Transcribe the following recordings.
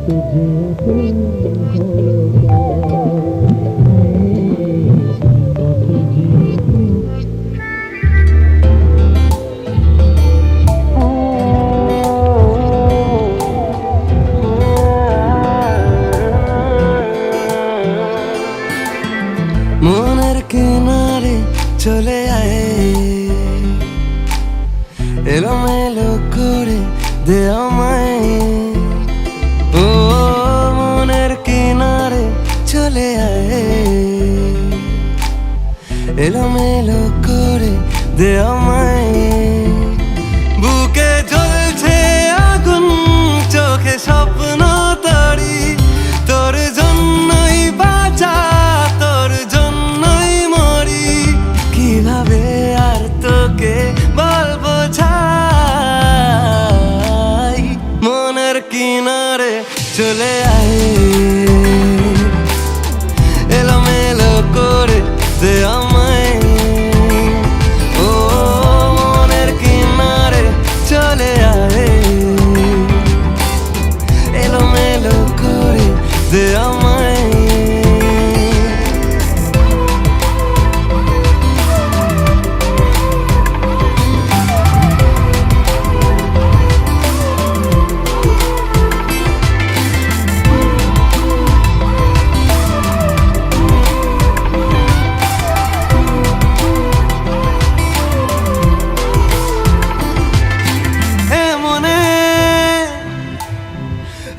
মনের কিনারে চলে আয়, এলোমেলো করে দে আমায়। ও মনের কিনারে চলে আয়, এলোমেলো করে দে আমায়। বুকে জ্বলছে আগুন, চোখে স্বপ্ন তরি, তোর জন্যই বাঁচা, তোর জন্যই মরি। কিভাবে আর তোকে বলবো ছাই, মনের কিনারে চলে আয়, এলোমেলো করে দে আমায়। ও মনের কিনারে চলে আয়, এলোমেলো করে দে আমায়।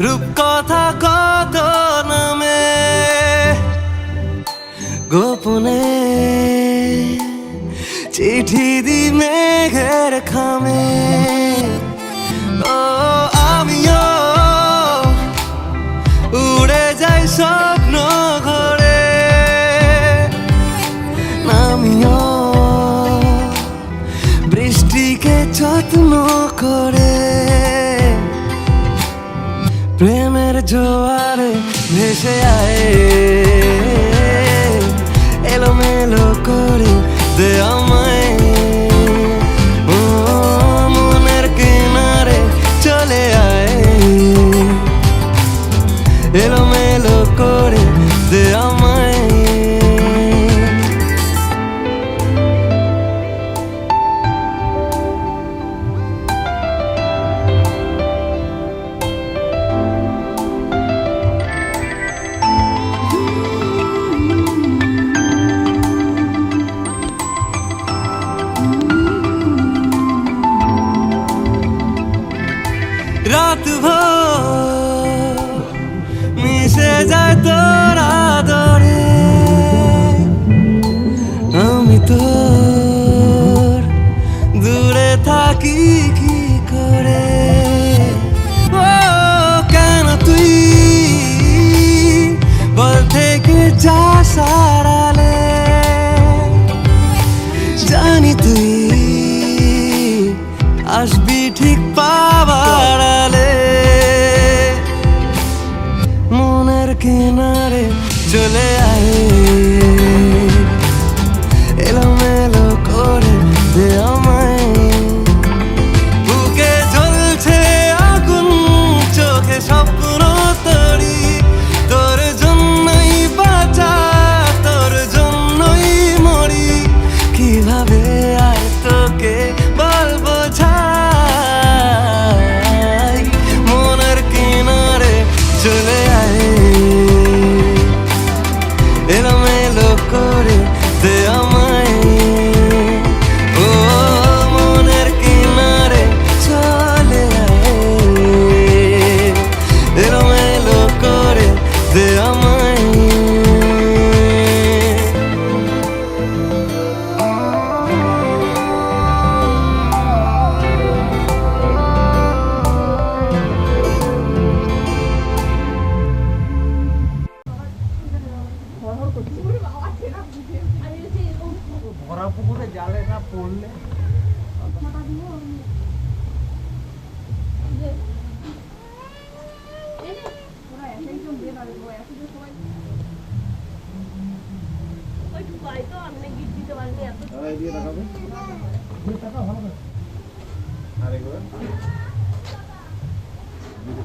রূপকথা কত নামে গোপনে চিঠি দি মেঘের খামে। ও আমিও উড়ে যাই স্বপ্ন ঘরে, আমিও বৃষ্টিকে যত্ন করে। প্রেমের জোয়ারে ভেসে আয়, এলোমেলো করে দে আমায়। ও মনের কিনারে চলে আয়, এলোমেলো করে দে আমায়। রাত ভোর মিশে যায় তোর আদরে, আমি তোর দূরে থাকি কি করে। ও কেন তুই বল থেকে যাস আড়ালে, জানি তুই আসবি ঠিক পাবার আলে। মনের কিনারে চলে আয়, এলোমেলো করে দে আমায়। বুকে জ্বলছে আগুন, চোখে স্বপ্ন তরি, তোর জন্যই বাঁচা, তোর জন্যই মরি। কিভাবে আর তোকে বলবো ছাই, মনের কিনারে চলে আয়, এলোমেলো করে দে আমায়। ও মনের কিনারে চলে আয়, এলোমেলো করে দে আমায়। ভরা পুকুরে জালে না পড়লে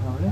ভালো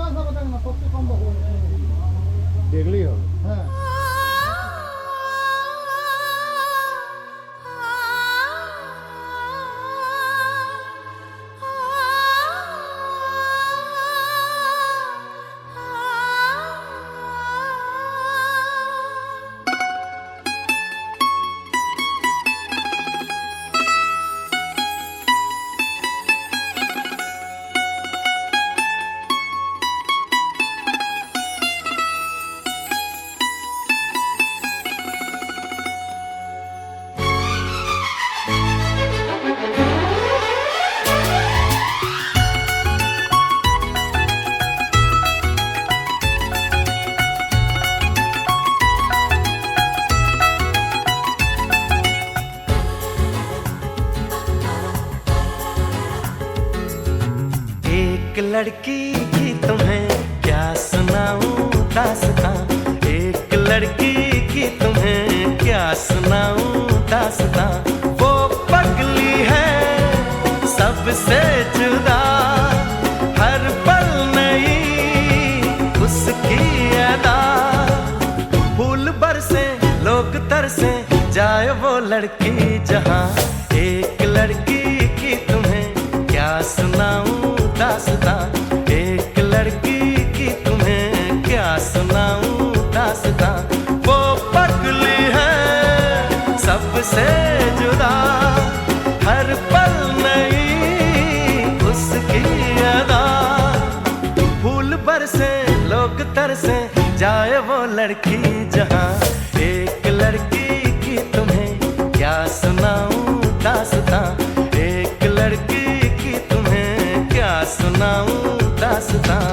আসা কথা না কত কম বকবো দেখলেই হবে। হ্যাঁ एक लड़की की तुम्हें क्या सुनाऊं दास्तां, एक लड़की की तुम्हें क्या सुनाऊं दास्तां। वो पगली है सबसे जुदा, हर पल नई उसकी अदा। फूल बरसे लोग तरसे जाए वो लड़की जहां, एक लड़की की तुम्हें क्या सुनाऊं दास्तां, एक लड़की की तुम्हें क्या सुनाऊं दास्तां। वो पगली है सबसे जुदा, हर पल नई उसकी अदा। फूल बरसे लोग तरसे जाए वो लड़की जहां, एक लड़की की तुम्हें क्या सुनाऊं दास्तां, एक लड़की की तुम्हें क्या सुनाऊं दास्तां।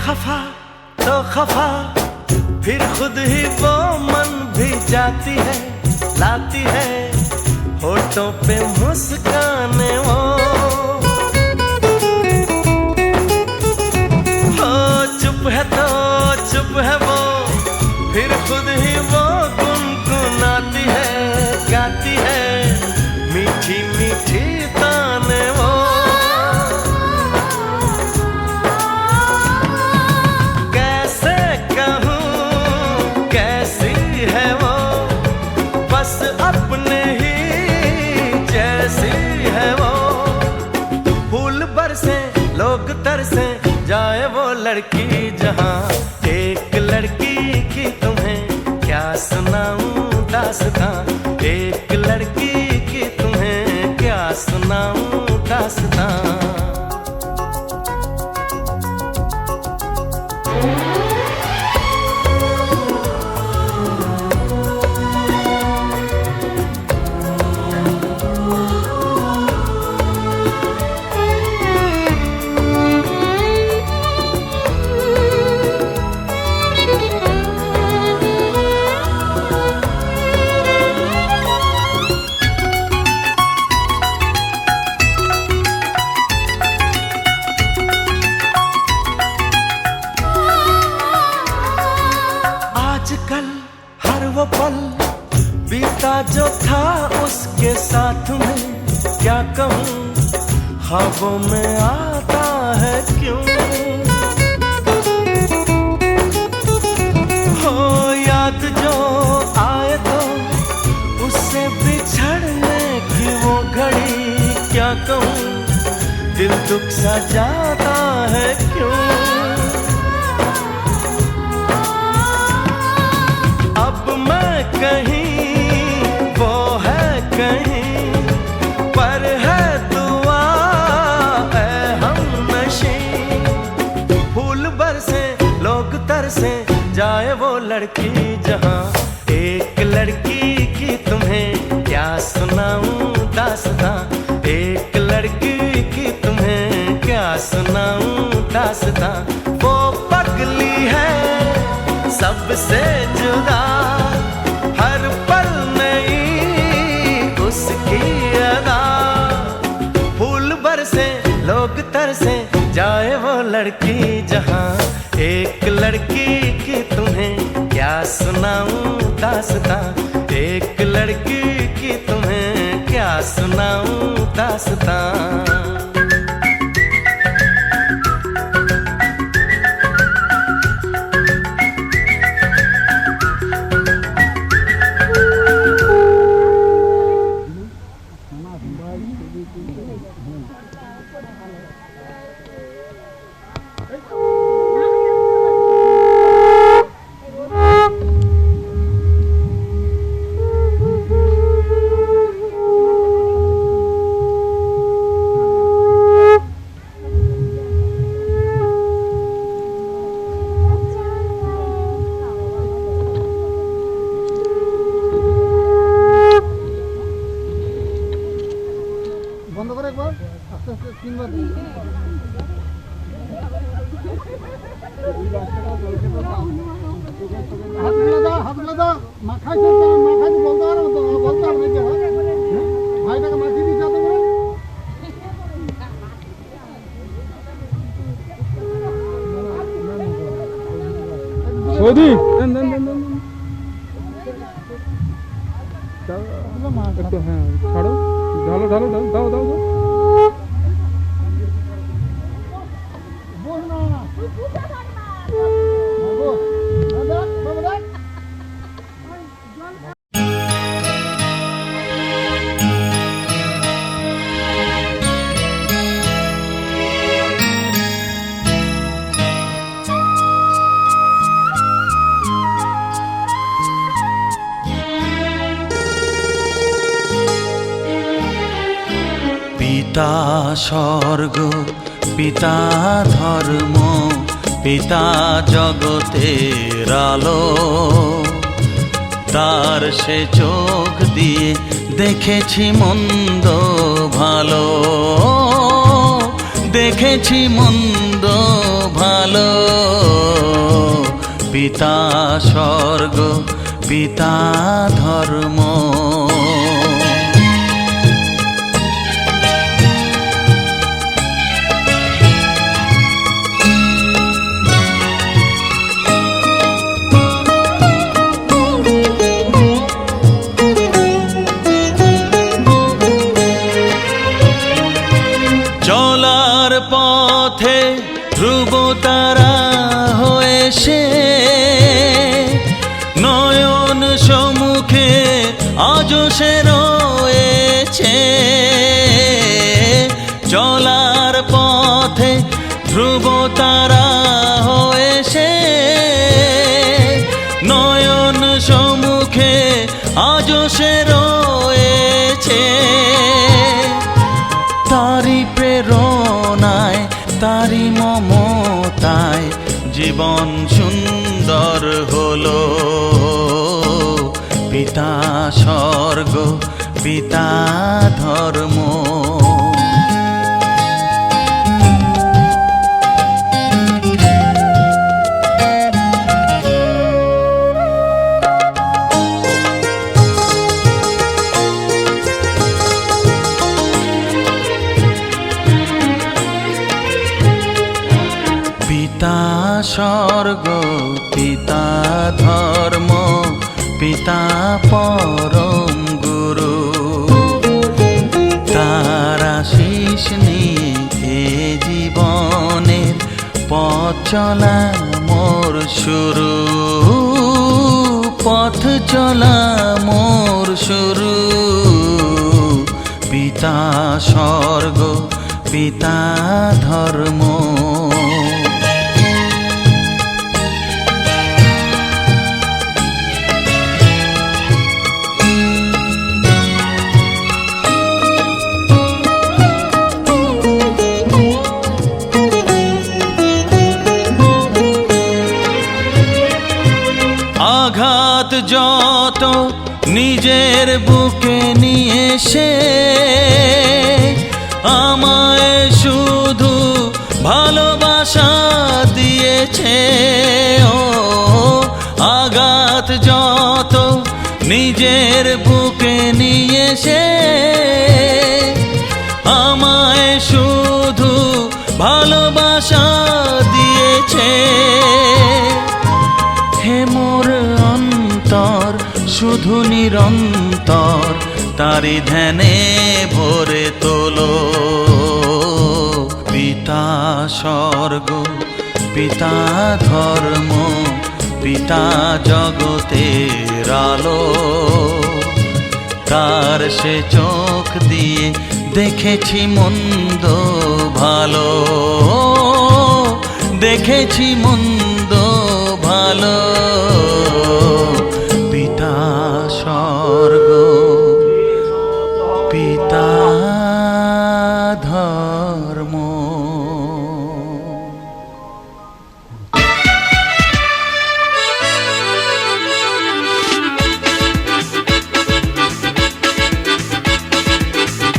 खफा तो खफा फिर खुद ही वो मन भी जाती है, लाती है होठों पे मुस्काने वो। हो चुप है तो चुप है वो, फिर खुद ही वो गुनगुनाती है, गाती है मीठी मीठी ताने वो। अपने ही जैसी है वो, फूल बरसे लोग तरसे जाए वो लड़की जहां, एक लड़की की तुम्हें क्या सुनाऊं दास्तां, एक लड़की की तुम्हें क्या सुनाऊं दास्तां। आजकल हर वो पल बीता जो था उसके साथ में, क्या कहूँ ख्वाबों में आता है क्यों। हो याद जो आए तो उससे बिछड़ने की वो घड़ी, क्या कहूँ दिल दुख सा जाता है क्यों। अब मैं कहीं वो है कहीं, पर है दुआ ऐ हमनशी। फूल बरसे लोग तरसे जाए वो लड़की जहां, एक लड़की की तुम्हें क्या सुनाऊं दास्तां, एक लड़की की तुम्हें क्या सुनाऊं दास्तां। दास्तां। वो पगली है सबसे जुदा, हर पल नई उसकी अदा। फूल बरसे लोग तरसे, जाए वो लड़की जहां। एक लड़की की तुम्हें क्या सुनाऊं दास्तां, एक लड़की की तुम्हें क्या सुनाऊं दास्तां। বন্ধ করে একবার আস্তে আস্তে তিনবার হাতগুলো দাও মাখাইছে, মাখাইতে বলতে পারো বলতে পারো নাকি ভাইটাকে মাখিয়ে দিচ্ছে এত করে। সৌদি দেন দেন দেন দেন একটু, হ্যাঁ ছাড়ো, ঢালো ঢালো ঢালো, দাও দাও দাও। বস না বস, দেখ বাবা দেখ। পিতা স্বর্গ, পিতা ধর্ম, পিতা জগতের আলো। তার সে চোখ দিয়ে দেখেছি মন্দ ভালো, দেখেছি মন্দ ভালো। পিতা স্বর্গ, পিতা ধর্ম। চলার পথে ধ্রুব তারা হয়ে সে, নয়ন সম্মুখে আজও সে রয়েছে। চলার পথে ধ্রুব তারা হয়ে সে, নয়ন সম্মুখে আজও সে রয়েছে। তারি প্রেরণায়, তারি মমতায় জীবন সুন্দর হলো। পিতা স্বর্গ, পিতা ধর্ম। পিতা স্বর্গ, পিতা ধর্ম, পিতা পরম গুরু। তার আশীষ নিয়ে এ জীবনের পথ চলা মোর শুরু, পথ চলা মোর শুরু। পিতা স্বর্গ, পিতা ধর্ম। আঘাত যত নিজের বুকে নিয়ে সে, আমায় শুধু ভালোবাসা হয়েছে ও আঘাত যত নিজের বুকে নিয়ে সে আমায় শুধু ভালোবাসা দিয়েছে। হে মোর অন্তর শুধু নিরন্তর তারি ধ্যানে ভরে তোলো। পিতা স্বর্গ পিতা ধর্ম পিতা জগতের আলো, তার সে চোখ দিয়ে দেখেছি মন্দ ভালো, দেখেছি মন্দ ভালো। পিতা স্বর্গ পিতা ধর্ম।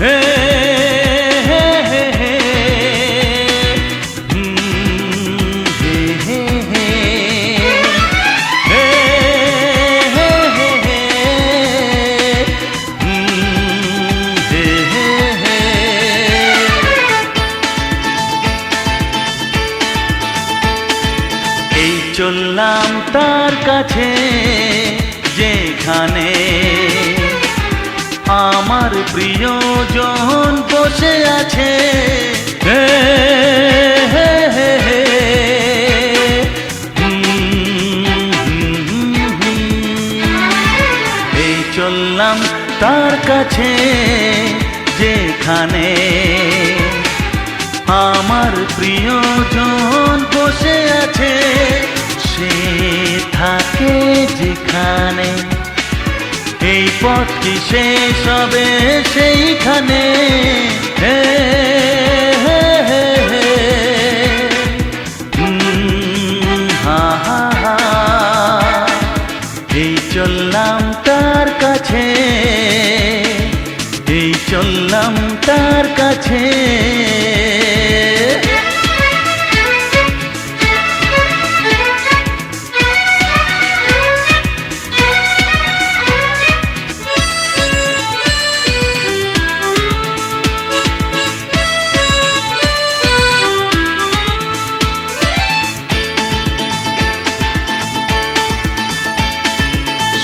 হে হে হে হে হে হে হে এই চললাম তার কাছে যেখানে আমার প্রিয়জন বসে আছে। হে হে হে হে এই চললাম তার কাছে যেখানে আমার প্রিয়জন বসে আছে। সে থাকে যেখানে এই পথটি শেষ হবে সেইখানে। হে হে হে হে হা হা হা এই চললাম তার কাছে, এই চললাম তার কাছে।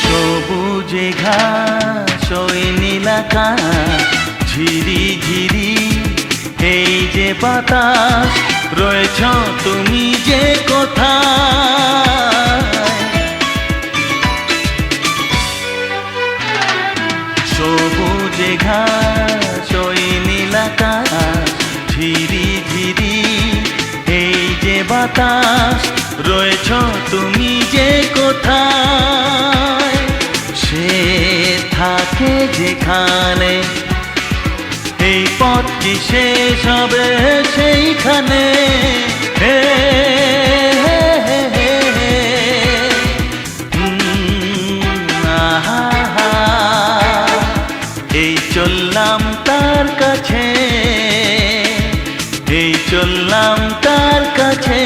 সবুজে ঘাস ওই নীল আকাশ ঝিরি ঝিরি এই যে বাতাস রয়েছ তুমি যে কোথায়। সবুজে ঘাস ওই নীল আকাশ ঝিরি ঝিরি এই যে বাতাস রয়েছ তুমি যে কোথায়। সে থাকে যেখানে এই পথটি শেষ হবে সেইখানে। হে হে হে হে হে আহা হা এই চললাম তার কাছে, এই চললাম তার কাছে।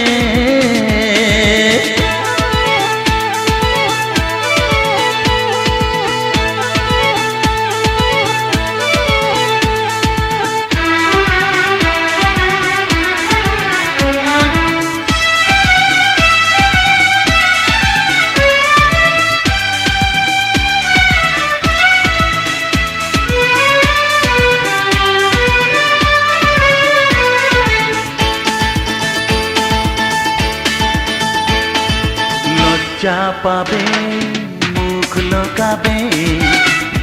লজ্জা পাবে মুখ লোকাবে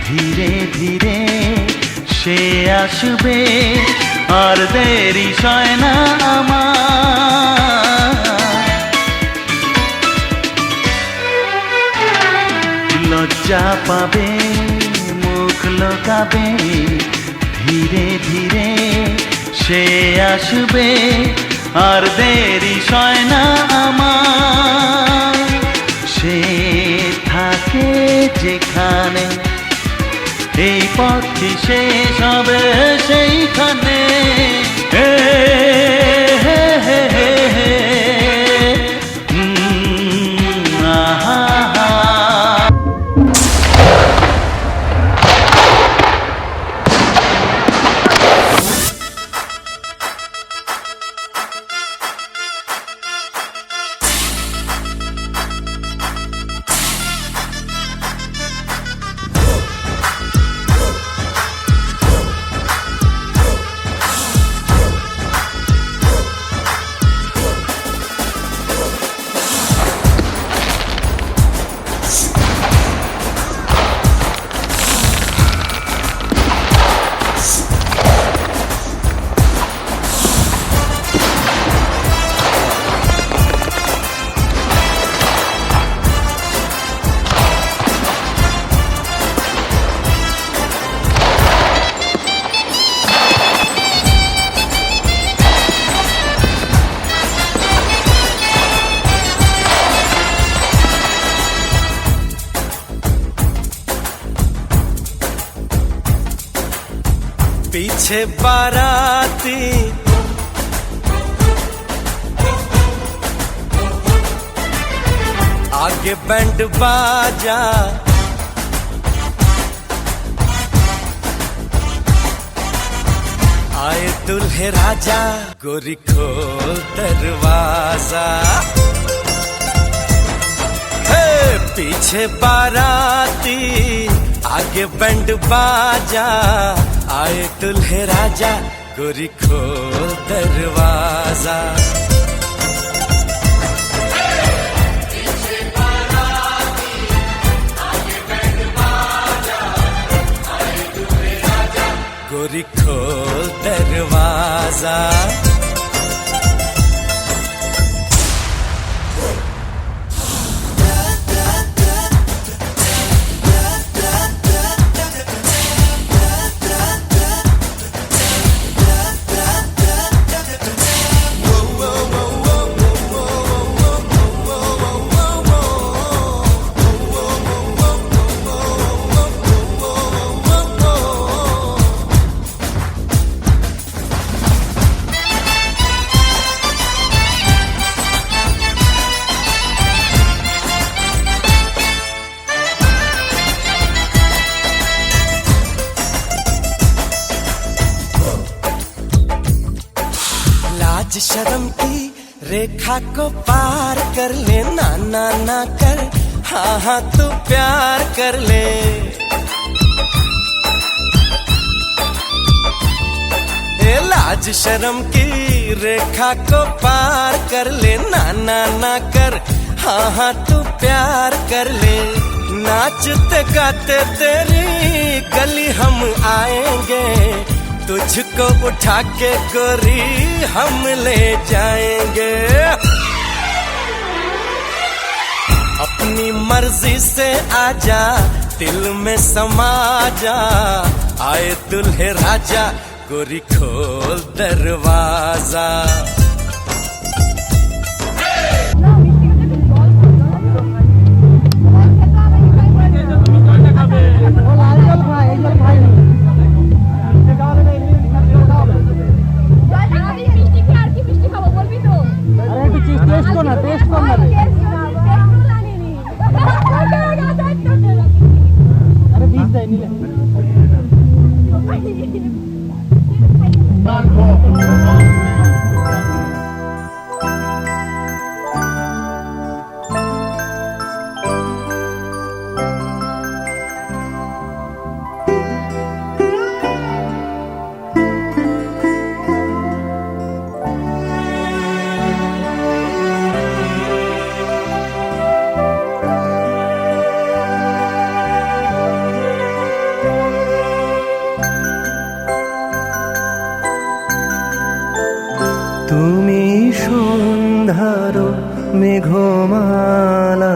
ধীরে ধীরে সে আসবে আর দেরি সয় না আমার। লজ্জা পাবে মুখ লোকাবে ধীরে ধীরে সে আসবে আর দেরি সয় না আমার। সে থাকে যেখানে এই পথটি শেষ হবে সেইখানে। হে হে হে হে হে पीछे बाराती आगे बैंड बाजा, आए दुल्हे राजा, गोरी खोल दरवाजा। हे पीछे बाराती आगे बैंड बाजा, आए दुल्हे राजा, गोरी खोल दरवाजा। गोरी खोल दरवाजा। लाज शर्म की रेखा को पार कर ले, ना ना ना कर, हाँ हाँ तू प्यार कर ले। ए लाज शर्म की रेखा को पार कर ले, ना ना ना कर, हाँ हाँ तू प्यार कर ले। नाचते गाते तेरी गली हम आएंगे, तुझको उठा के गोरी हम ले जाएंगे। अपनी मर्जी से आजा, दिल में समा जा, आए दुल्हे राजा, गोरी खोल दरवाजा। তুমি সন্ধ্যার মেঘমালা,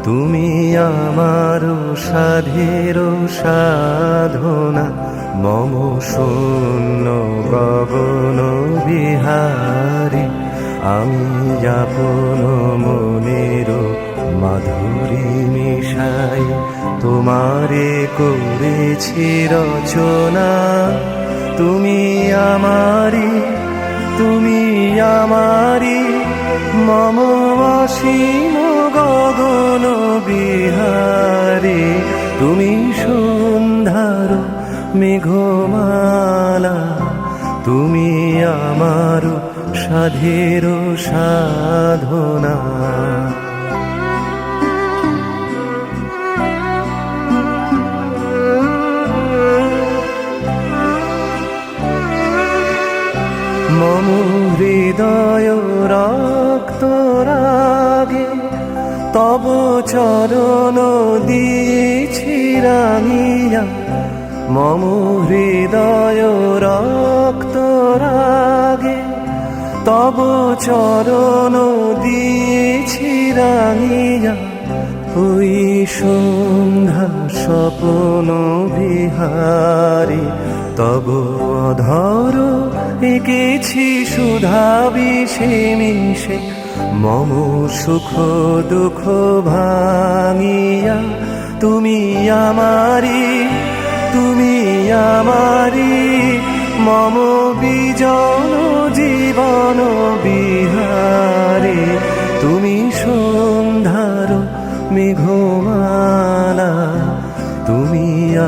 তুমি আমার সাধের সাধনা, মম শূন্য গগন বিহারী, আমি আপন মনের মাধুরী মিশাই তোমারে করেছি রচনা। তুমি আমারি, তুমি আমারি, মম অসীম গগন বিহারী, তুমি সন্ধ্যার মেঘমালা, তুমি আমার সাধের সাধনা। মম হৃদয় রক্ত রাগে, তব চরণ দিয়েছি রাঙিয়া, মম হৃদয় রক্ত রাগে, তব চরণ দিয়েছি রাঙিয়া। ওই সন্ধ্যা স্বপ্ন বিহারী, তব অধর এঁকেছি সুধা বিষে মিশে, মম সুখ দুঃখ ভাঙিয়া। তুমি আমারি, তুমি আমারি মম বিজন জীবন বিহারে, তুমি সন্ধ্যার মেঘমালা, তুমি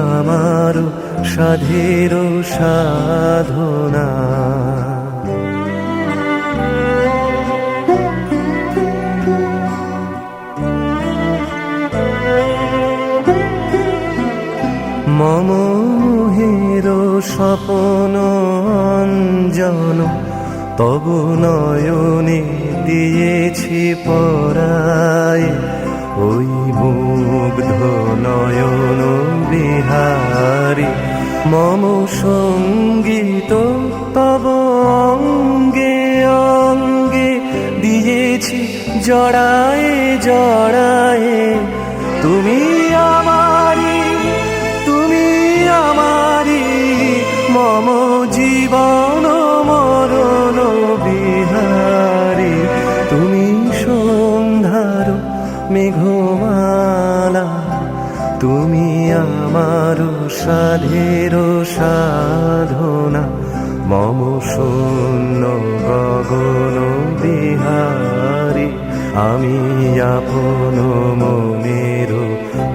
আমার সাধের সাধনা। মম মোহের স্বপন অঞ্জন, তব নয়নে দিয়েছি পরায়, ওই মুগ্ধ নয়ন বিহারী। মম সঙ্গীত তব অঙ্গে অঙ্গে দিয়েছি জড়ায়ে জড়ায়ে, তুমি আমারি, তুমি আমারি মম জীবন মরণ বিহারী, তুমি সন্ধ্যার মেঘমালা, তুমি আমার সাধের সাধনা। মম শূন্য গগন বিহারী, আমি আপন মনের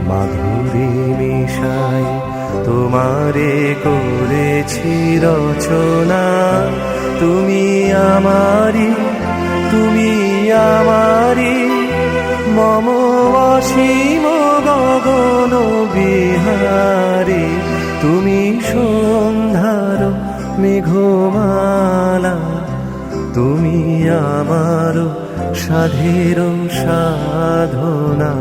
মাধুরী মিশাই তোমারে করেছি রচনা। তুমি আমারি, তুমি আমারি মম অসীম গগন বিহারী, তুমি সন্ধ্যার মেঘমালা, তুমি আমার সাধের সাধনা।